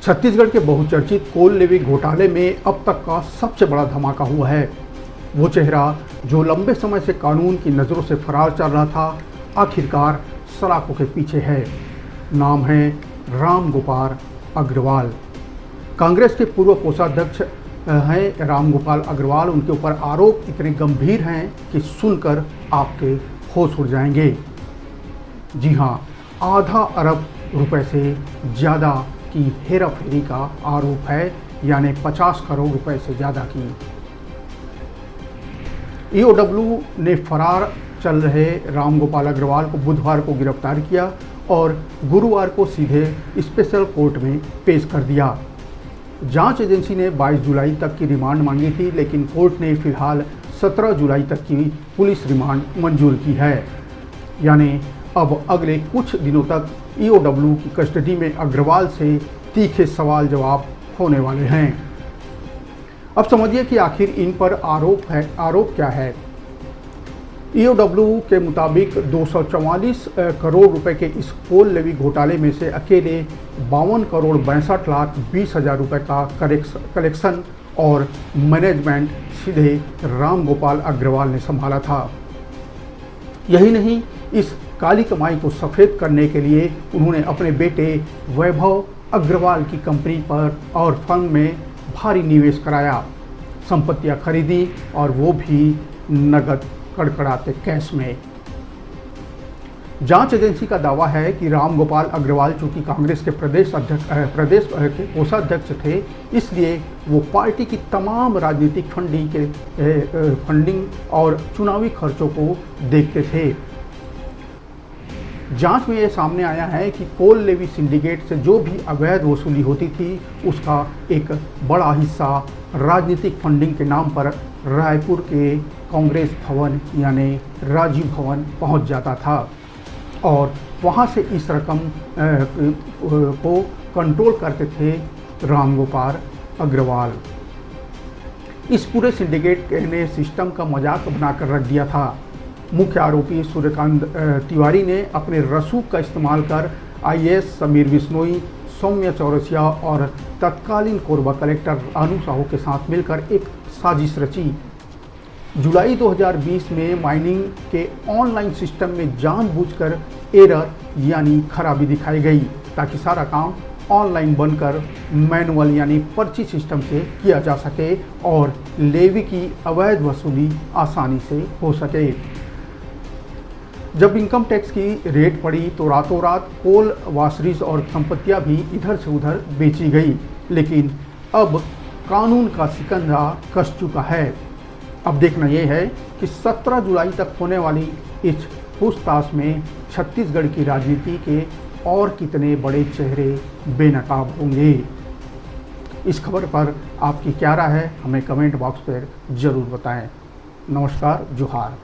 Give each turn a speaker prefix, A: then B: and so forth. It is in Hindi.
A: छत्तीसगढ़ के बहुचर्चित कोल लेवी घोटाले में अब तक का सबसे बड़ा धमाका हुआ है। वो चेहरा जो लंबे समय से कानून की नज़रों से फरार चल रहा था, आखिरकार सलाखों के पीछे है। नाम है रामगोपाल अग्रवाल। कांग्रेस के पूर्व कोषाध्यक्ष हैं रामगोपाल अग्रवाल। उनके ऊपर आरोप इतने गंभीर हैं कि सुनकर आपके होश उड़ जाएंगे। जी हाँ, आधा अरब रुपए से ज़्यादा की हेराफेरी का आरोप है, यानी 50 करोड़ रुपए से ज़्यादा की। ईओडब्ल्यू ने फरार चल रहे रामगोपाल अग्रवाल को बुधवार को गिरफ्तार किया और गुरुवार को सीधे स्पेशल कोर्ट में पेश कर दिया। जांच एजेंसी ने 22 जुलाई तक की रिमांड मांगी थी, लेकिन कोर्ट ने फिलहाल 17 जुलाई तक की पुलिस रिमांड मंजूर की है। यानी अब अगले कुछ दिनों तक ईओडब्ल्यू की कस्टडी में अग्रवाल से तीखे सवाल जवाब होने वाले हैं। अब समझिए कि आखिर इन पर आरोप क्या है। ईओडब्ल्यू के मुताबिक 244 करोड़ रुपए के इस कोल लेवी घोटाले में से अकेले 52 करोड़ 62 लाख 20 हज़ार रुपये का कलेक्शन और मैनेजमेंट सीधे रामगोपाल अग्रवाल ने संभाला था। यही नहीं, इस काली कमाई को सफ़ेद करने के लिए उन्होंने अपने बेटे वैभव अग्रवाल की कंपनी पर और फर्म में भारी निवेश कराया, संपत्तियां खरीदी और वो भी नगद कड़कड़ाते कैश में। जांच एजेंसी का दावा है कि रामगोपाल अग्रवाल चूंकि कांग्रेस के प्रदेश के कोषाध्यक्ष थे, इसलिए वो पार्टी की तमाम राजनीतिक फंडिंग और चुनावी खर्चों को देखते थे। जांच में ये सामने आया है कि कोल लेवी सिंडिकेट से जो भी अवैध वसूली होती थी, उसका एक बड़ा हिस्सा राजनीतिक फंडिंग के नाम पर रायपुर के कांग्रेस भवन यानी राजीव भवन पहुंच जाता था और वहां से इस रकम को कंट्रोल करते थे रामगोपाल अग्रवाल। इस पूरे सिंडिकेट ने सिस्टम का मजाक बनाकर रख दिया था। मुख्य आरोपी सूर्यकांत तिवारी ने अपने रसूख का इस्तेमाल कर आईएएस समीर बिश्नोई, सौम्या चौरसिया और तत्कालीन कोरबा कलेक्टर अनु साहू के साथ मिलकर एक साजिश रची। जुलाई 2020 में माइनिंग के ऑनलाइन सिस्टम में जानबूझकर एरर यानी खराबी दिखाई गई, ताकि सारा काम ऑनलाइन बनकर मैनुअल यानी पर्ची सिस्टम से किया जा सके और लेवी की अवैध वसूली आसानी से हो सके। जब इनकम टैक्स की रेट पड़ी तो रातों रात कोल वाशरीज और संपत्तियां भी इधर से उधर बेची गई, लेकिन अब कानून का शिकंजा कस चुका है। अब देखना यह है कि 17 जुलाई तक होने वाली इस पूछताछ में छत्तीसगढ़ की राजनीति के और कितने बड़े चेहरे बेनकाब होंगे। इस खबर पर आपकी क्या राय है, हमें कमेंट बॉक्स पर ज़रूर बताएं। नमस्कार, जोहार।